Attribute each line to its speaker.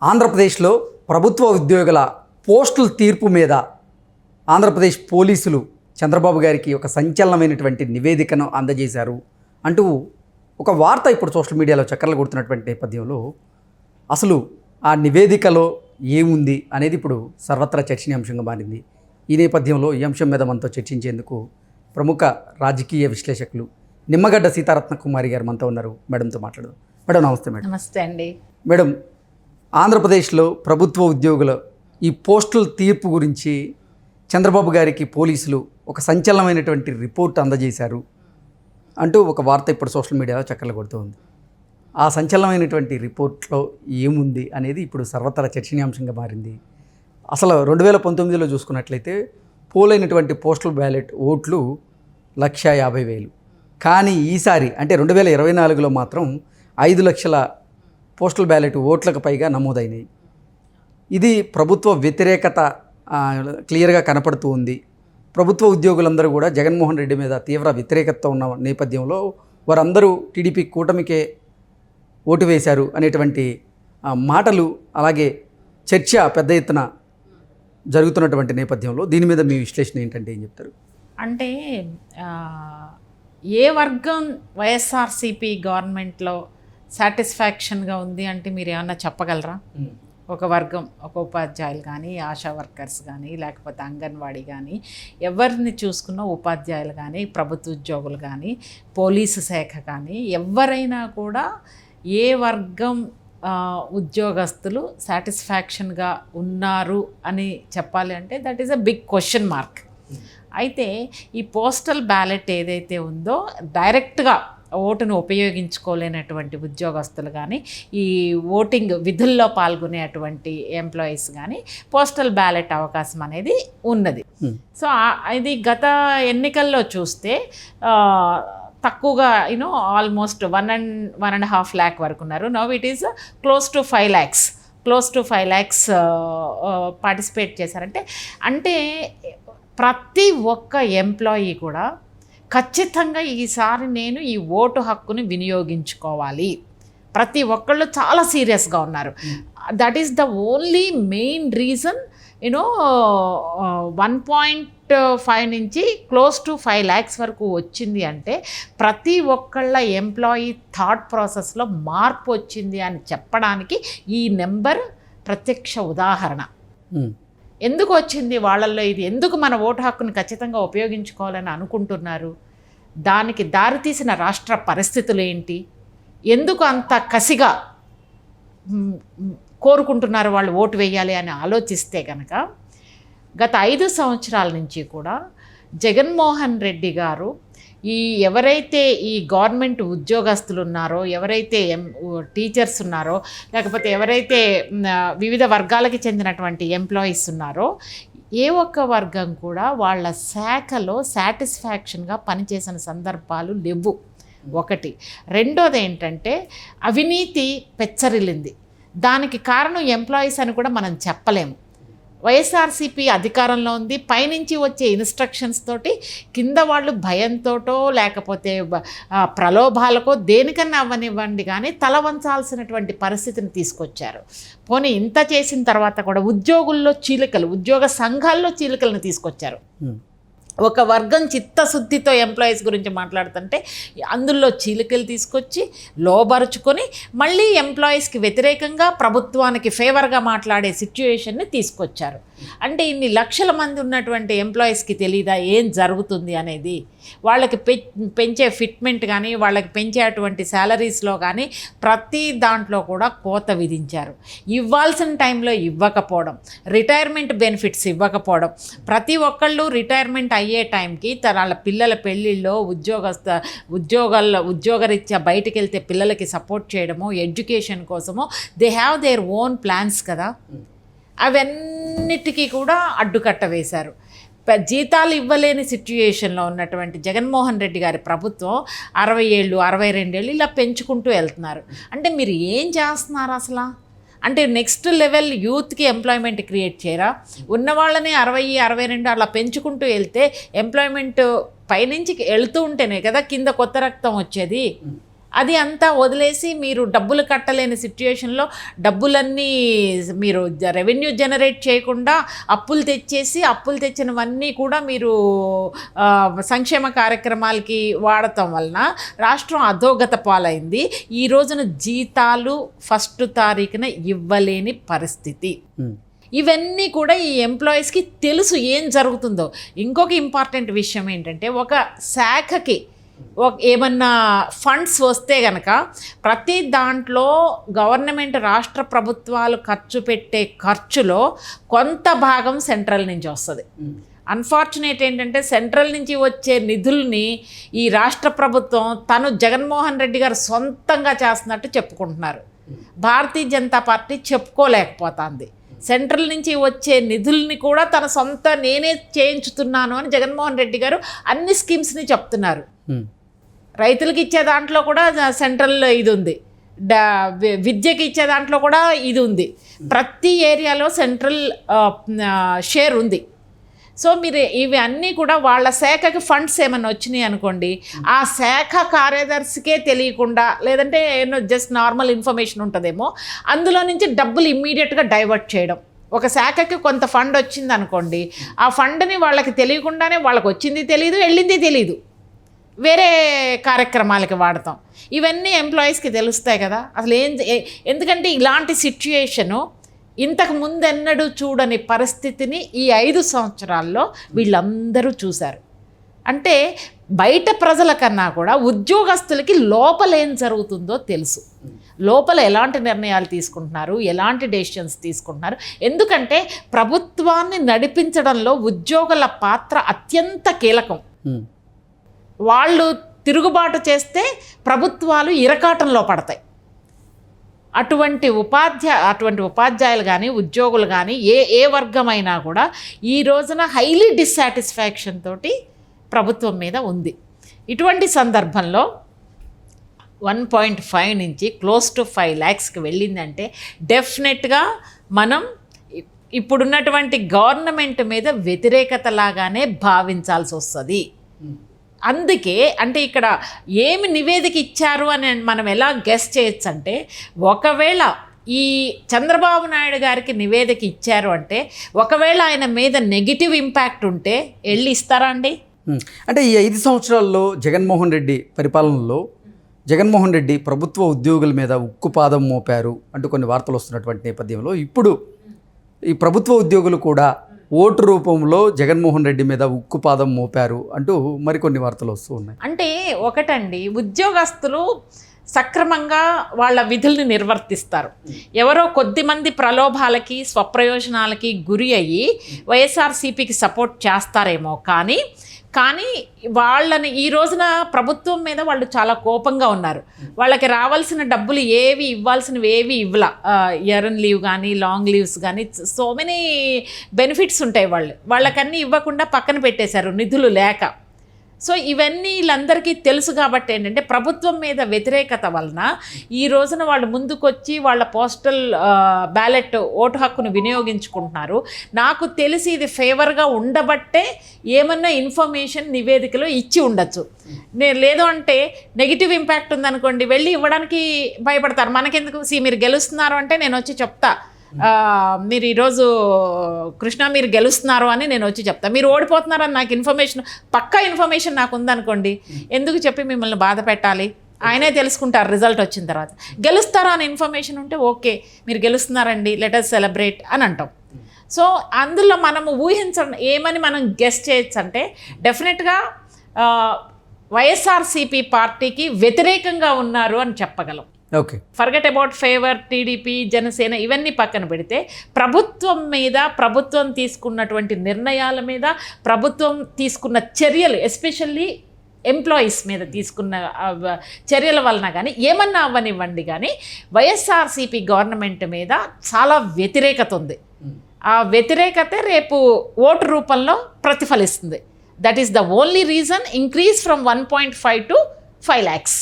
Speaker 1: ఆంధ్రప్రదేశ్లో ప్రభుత్వ ఉద్యోగుల పోస్టుల తీర్పు మీద ఆంధ్రప్రదేశ్ పోలీసులు చంద్రబాబు గారికి ఒక సంచలనమైనటువంటి నివేదికను అందజేశారు అంటూ ఒక వార్త ఇప్పుడు సోషల్ మీడియాలో చక్కర్లు కొడుతున్నటువంటి నేపథ్యంలో అసలు ఆ నివేదికలో ఏముంది అనేది ఇప్పుడు సర్వత్రా చర్చనీయాంశంగా మారింది. ఈ నేపథ్యంలో ఈ అంశం మీద మనతో చర్చించేందుకు ప్రముఖ రాజకీయ విశ్లేషకులు నిమ్మగడ్డ సీతారత్న కుమారి గారు మనతో ఉన్నారు. మేడంతో మాట్లాడదాం. మేడం నమస్తే. మేడం
Speaker 2: నమస్తే అండి.
Speaker 1: మేడం, ఆంధ్రప్రదేశ్లో ప్రభుత్వ ఉద్యోగుల ఈ పోస్టుల తీర్పు గురించి చంద్రబాబు గారికి పోలీసులు ఒక సంచలనమైనటువంటి రిపోర్ట్ అందజేశారు అంటూ ఒక వార్త ఇప్పుడు సోషల్ మీడియాలో చక్కర్లు కొడుతూ ఉంది. ఆ సంచలనమైనటువంటి రిపోర్ట్లో ఏముంది అనేది ఇప్పుడు సర్వత్రా చర్చనీయాంశంగా మారింది. అసలు 2019లో చూసుకున్నట్లయితే పోలైనటువంటి పోస్టల్ బ్యాలెట్ ఓట్లు 150,000. కానీ ఈసారి అంటే 2024లో మాత్రం 5 లక్షల పోస్టల్ బ్యాలెట్ ఓట్లకు పైగా నమోదైనాయి. ఇది ప్రభుత్వ వ్యతిరేకత క్లియర్గా కనపడుతూ ఉంది. ప్రభుత్వ ఉద్యోగులందరూ కూడా జగన్మోహన్ రెడ్డి మీద తీవ్ర వ్యతిరేకత ఉన్న నేపథ్యంలో వారందరూ టీడీపీ కూటమికే ఓటు వేశారు అనేటువంటి మాటలు, అలాగే చర్చ పెద్ద ఎత్తున జరుగుతున్నటువంటి నేపథ్యంలో దీని మీద మీ విశ్లేషణ ఏంటంటే ఏం చెప్తారు?
Speaker 2: అంటే ఏ వర్గం వైఎస్ఆర్సీపీ గవర్నమెంట్లో సాటిస్ఫాక్షన్గా ఉంది అంటే మీరు ఏమన్నా చెప్పగలరా? ఒక వర్గం, ఒక ఉపాధ్యాయులు కానీ, ఆశా వర్కర్స్ కానీ, లేకపోతే అంగన్వాడీ కానీ, ఎవరిని చూసుకున్న ఉపాధ్యాయులు కానీ, ప్రభుత్వ ఉద్యోగులు కానీ, పోలీసు శాఖ కానీ, ఎవరైనా కూడా ఏ వర్గం ఉద్యోగస్తులు సాటిస్ఫాక్షన్గా ఉన్నారు అని చెప్పాలి అంటే that is a big question mark. అయితే ఈ పోస్టల్ బ్యాలెట్ ఏదైతే ఉందో డైరెక్ట్గా ఓటును ఉపయోగించుకోలేనటువంటి ఉద్యోగస్తులు కానీ, ఈ ఓటింగ్ విధుల్లో పాల్గొనేటువంటి ఎంప్లాయీస్ కానీ పోస్టల్ బ్యాలెట్ అవకాశం అనేది ఉన్నది. సో ఇది గత ఎన్నికల్లో చూస్తే తక్కువగా ఆల్మోస్ట్ 1.5 lakh వరకు ఉన్నారు. Now it is close to 5 lakhs participate చేశారంటే అంటే ప్రతి ఒక్క ఎంప్లాయీ కూడా ఖచ్చితంగా ఈసారి నేను ఈ ఓటు హక్కుని వినియోగించుకోవాలి, ప్రతి ఒక్కళ్ళు చాలా సీరియస్గా ఉన్నారు. That is the only main reason 1.5 నుంచి క్లోజ్ టు 5 lakhs వరకు వచ్చింది అంటే ప్రతి ఒక్కళ్ళ ఎంప్లాయీ థాట్ ప్రాసెస్లో మార్పు వచ్చింది అని చెప్పడానికి ఈ నెంబర్ ప్రత్యక్ష ఉదాహరణ. ఎందుకు వచ్చింది వాళ్ళల్లో ఇది? ఎందుకు మన ఓటు హక్కుని ఖచ్చితంగా ఉపయోగించుకోవాలని అనుకుంటున్నారు? దానికి దారితీసిన రాష్ట్ర పరిస్థితులు ఏంటి? ఎందుకు అంత కసిగా కోరుకుంటున్నారు వాళ్ళు ఓటు వేయాలి అని ఆలోచిస్తే కనుక గత 5 సంవత్సరాల నుంచి కూడా జగన్మోహన్ రెడ్డి గారు ఎవరైతే ఈ గవర్నమెంట్ ఉద్యోగస్తులు ఉన్నారో, ఎవరైతే టీచర్స్ ఉన్నారో, లేకపోతే ఎవరైతే వివిధ వర్గాలకి చెందినటువంటి ఎంప్లాయీస్ ఉన్నారో, ఏ ఒక్క వర్గం కూడా వాళ్ళ శాఖలో సాటిస్ఫాక్షన్గా పనిచేసిన సందర్భాలు లేవు. ఒకటి. రెండోది ఏంటంటే అవినీతి పెచ్చరిల్లింది. దానికి కారణం ఎంప్లాయీస్ అని కూడా మనం చెప్పలేము. వైఎస్ఆర్సీపీ అధికారంలో ఉంది, పైనుంచి వచ్చే ఇన్స్ట్రక్షన్స్ తోటి కింద వాళ్ళు భయంతోటో లేకపోతే ప్రలోభాలకో దేనికన్నా అవ్వనివ్వండి కానీ తల వంచాల్సినటువంటి పరిస్థితిని తీసుకొచ్చారు. పోనీ ఇంత చేసిన తర్వాత కూడా ఉద్యోగుల్లో చీలికలు, ఉద్యోగ సంఘాల్లో చీలికలను తీసుకొచ్చారు. ఒక వర్గం చిత్తశుద్ధితో ఎంప్లాయీస్ గురించి మాట్లాడుతుంటే అందులో చీలికలు తీసుకొచ్చి లోబరుచుకొని మళ్ళీ ఎంప్లాయీస్కి వ్యతిరేకంగా ప్రభుత్వానికి ఫేవర్గా మాట్లాడే సిచ్యువేషన్ని తీసుకొచ్చారు. అంటే ఇన్ని లక్షల మంది ఉన్నటువంటి ఎంప్లాయీస్కి తెలీదా ఏం జరుగుతుంది అనేది? వాళ్ళకి పెంచే ఫిట్మెంట్ కానీ, వాళ్ళకి పెంచేటువంటి శాలరీస్లో కానీ ప్రతి దాంట్లో కూడా కోత విధించారు. ఇవ్వాల్సిన టైంలో ఇవ్వకపోవడం, రిటైర్మెంట్ బెనిఫిట్స్ ఇవ్వకపోవడం, ప్రతి ఒక్కళ్ళు రిటైర్మెంట్ అయ్యే టైంకి వాళ్ళ పిల్లల పెళ్ళిళ్ళలో ఉద్యోగరీత్యా బయటికి వెళ్తే పిల్లలకి సపోర్ట్ చేయడమో, ఎడ్యుకేషన్ కోసమో they have their own plans కదా, అవన్నిటికీ కూడా అడ్డుకట్ట వేశారు. జీతాలు ఇవ్వలేని సిచ్యుయేషన్లో ఉన్నటువంటి జగన్మోహన్ రెడ్డి గారి ప్రభుత్వం 60 ఏళ్ళు 62 ఏళ్ళు ఇలా పెంచుకుంటూ వెళ్తున్నారు. అంటే మీరు ఏం చేస్తున్నారు అసలు? అంటే నెక్స్ట్ లెవెల్ యూత్కి ఎంప్లాయ్మెంట్ క్రియేట్ చేయరా? ఉన్నవాళ్ళని 60, 62 అలా పెంచుకుంటూ వెళ్తే ఎంప్లాయ్మెంట్ పైనుంచి వెళ్తూ ఉంటేనే కదా కింద కొత్త రక్తం వచ్చేది. అది అంతా వదిలేసి మీరు డబ్బులు కట్టలేని సిచ్యుయేషన్లో డబ్బులన్నీ మీరు రెవెన్యూ జనరేట్ చేయకుండా అప్పులు తెచ్చేసి అప్పులు తెచ్చినవన్నీ కూడా మీరు సంక్షేమ కార్యక్రమాలకి వాడటం వలన రాష్ట్రం అధోగత పాలైంది. ఈ రోజున జీతాలు 1 తారీఖున ఇవ్వలేని పరిస్థితి. ఇవన్నీ కూడా ఈ ఎంప్లాయీస్కి తెలుసు ఏం జరుగుతుందో. ఇంకొక ఇంపార్టెంట్ విషయం ఏంటంటే, ఒక శాఖకి ఏమన్నా ఫండ్స్ వస్తే కనుక ప్రతి దాంట్లో గవర్నమెంట్ రాష్ట్ర ప్రభుత్వాలు ఖర్చు పెట్టే ఖర్చులో కొంత భాగం సెంట్రల్ నుంచి వస్తుంది. అన్ఫార్చునేట్ ఏంటంటే సెంట్రల్ నుంచి వచ్చే నిధుల్ని ఈ రాష్ట్ర ప్రభుత్వం తను జగన్మోహన్ రెడ్డి గారు సొంతంగా చేస్తున్నట్టు చెప్పుకుంటున్నారు. భారతీయ జనతా పార్టీ చెప్పుకోలేకపోతుంది. సెంట్రల్ నుంచి వచ్చే నిధుల్ని కూడా తన సొంత నేనే చేయించుతున్నాను అని జగన్మోహన్ రెడ్డి గారు అన్ని స్కీమ్స్ని చెప్తున్నారు. రైతులకు ఇచ్చే దాంట్లో కూడా సెంట్రల్ ఇది ఉంది, విద్యకి ఇచ్చే దాంట్లో కూడా ఇది ఉంది, ప్రతి ఏరియాలో సెంట్రల్ షేర్ ఉంది. సో మీరు ఇవి అన్నీ కూడా వాళ్ళ శాఖకి ఫండ్స్ ఏమైనా వచ్చినాయి అనుకోండి, ఆ శాఖ కార్యదర్శికే తెలియకుండా, లేదంటే ఏమో జస్ట్ నార్మల్ ఇన్ఫర్మేషన్ ఉంటుందేమో, అందులో నుంచి డబ్బులు ఇమ్మీడియట్గా డైవర్ట్ చేయడం. ఒక శాఖకి కొంత ఫండ్ వచ్చింది అనుకోండి, ఆ ఫండ్ని వాళ్ళకి తెలియకుండానే వాళ్ళకి వచ్చింది తెలియదు, వెళ్ళింది తెలియదు, వేరే కార్యక్రమాలకి వాడతాం. ఇవన్నీ ఎంప్లాయీస్కి తెలుస్తాయి కదా అసలు ఎందుకంటే ఇలాంటి సిచ్యుయేషను ఇంతకు ముందెన్నడూ చూడని పరిస్థితిని ఈ 5 సంవత్సరాల్లో వీళ్ళందరూ చూశారు. అంటే బయట ప్రజల కన్నా కూడా ఉద్యోగస్తులకి లోపల ఏం జరుగుతుందో తెలుసు. లోపల ఎలాంటి నిర్ణయాలు తీసుకుంటున్నారు, ఎలాంటి డెసిషన్స్ తీసుకుంటున్నారు. ఎందుకంటే ప్రభుత్వాన్ని నడిపించడంలో ఉద్యోగుల పాత్ర అత్యంత కీలకం. వాళ్ళు తిరుగుబాటు చేస్తే ప్రభుత్వాలు ఇరకాటంలో పడతాయి. అటువంటి ఉపాధ్యాయులు కానీ ఉద్యోగులు కానీ ఏ వర్గమైనా కూడా ఈ రోజున హైలీ డిస్సాటిస్ఫాక్షన్ తోటి ప్రభుత్వం మీద ఉంది. ఇటువంటి సందర్భంలో 1.5 నుంచి క్లోజ్ టు 5 lakhsకి వెళ్ళిందంటే డెఫినెట్గా మనం ఇప్పుడున్నటువంటి గవర్నమెంట్ మీద వ్యతిరేకత లాగానే భావించాల్సి వస్తుంది. అందుకే అంటే ఇక్కడ ఏమి నివేదిక ఇచ్చారు అని మనం ఎలా గెస్ చేయొచ్చు అంటే, ఒకవేళ ఈ చంద్రబాబు నాయుడు గారికి నివేదిక ఇచ్చారు అంటే ఒకవేళ ఆయన మీద నెగిటివ్ ఇంపాక్ట్ ఉంటే వెళ్ళి ఇస్తారా అండి?
Speaker 1: అంటే ఈ 5 సంవత్సరాల్లో జగన్మోహన్ రెడ్డి పరిపాలనలో జగన్మోహన్ రెడ్డి ప్రభుత్వ ఉద్యోగుల మీద ఉక్కుపాదం మోపారు అంటూ కొన్ని వార్తలు వస్తున్నటువంటి నేపథ్యంలో ఇప్పుడు ఈ ప్రభుత్వ ఉద్యోగులు కూడా ఓటు రూపంలో జగన్మోహన్ రెడ్డి మీద ఉక్కుపాదం మోపారు అంటూ మరికొన్ని వార్తలు వస్తూ ఉన్నాయి.
Speaker 2: అంటే ఒకటండి, ఉద్యోగస్తులు సక్రమంగా వాళ్ళ విధుల్ని నిర్వర్తిస్తారు. ఎవరో కొద్దిమంది ప్రలోభాలకి స్వప్రయోజనాలకి గురి అయ్యి వైఎస్ఆర్సీపీకి సపోర్ట్ చేస్తారేమో, కానీ వాళ్ళని ఈ రోజున ప్రభుత్వం మీద వాళ్ళు చాలా కోపంగా ఉన్నారు. వాళ్ళకి రావాల్సిన డబ్బులు ఏవి ఇవ్వాల్సినవి ఏవి ఇవ్వాల, ఎర్న్ లీవ్ కానీ లాంగ్ లీవ్స్ కానీ సో మెనీ బెనిఫిట్స్ ఉంటాయి. వాళ్ళకన్నీ ఇవ్వకుండా పక్కన పెట్టేశారు నిధులు లేక. సో ఇవన్నీ వీళ్ళందరికీ తెలుసు కాబట్టి ఏంటంటే ప్రభుత్వం మీద వ్యతిరేకత వలన ఈ రోజున వాళ్ళు ముందుకొచ్చి వాళ్ళ పోస్టల్ బ్యాలెట్ ఓటు హక్కును వినియోగించుకుంటున్నారు. నాకు తెలిసి ఇది ఫేవర్గా ఉండబట్టే ఏమన్నా ఇన్ఫర్మేషన్ నివేదికలో ఇచ్చి ఉండొచ్చు. లేదు అంటే నెగిటివ్ ఇంపాక్ట్ ఉందనుకోండి, వెళ్ళి ఇవ్వడానికి భయపడతారు. మనకెందుకు, మీరు గెలుస్తున్నారు అంటే నేను వచ్చి చెప్తా, మీరు ఈరోజు కృష్ణ మీరు గెలుస్తున్నారు అని నేను వచ్చి చెప్తా. మీరు ఓడిపోతున్నారని నాకు పక్కా ఇన్ఫర్మేషన్ నాకు ఉందనుకోండి, ఎందుకు చెప్పి మిమ్మల్ని బాధ పెట్టాలి? ఆయనే తెలుసుకుంటారు రిజల్ట్ వచ్చిన తర్వాత. గెలుస్తారా అని ఇన్ఫర్మేషన్ ఉంటే ఓకే, మీరు గెలుస్తున్నారండి, లెట్ us సెలబ్రేట్ అని అంటాం. సో అందులో మనము ఏమని మనం గెస్ చేయొచ్చు అంటే డెఫినెట్గా వైఎస్ఆర్సీపీ పార్టీకి వ్యతిరేకంగా ఉన్నారు అని చెప్పగలం.
Speaker 1: Okay,
Speaker 2: forget about favour, TDP, Janasena ఇవన్నీ పక్కన పెడితే ప్రభుత్వం మీద, ప్రభుత్వం తీసుకున్నటువంటి నిర్ణయాల మీద, ప్రభుత్వం తీసుకున్న చర్యలు, ఎస్పెషల్లీ ఎంప్లాయీస్ మీద తీసుకున్న చర్యల వలన కానీ ఏమన్నా అవ్వనివ్వండి కానీ వైఎస్ఆర్సీపీ గవర్నమెంట్ మీద చాలా వ్యతిరేకత ఉంది. ఆ వ్యతిరేకత రేపు ఓటు రూపంలో ప్రతిఫలిస్తుంది. That is the only reason increase from 1.5 to 5 lakhs.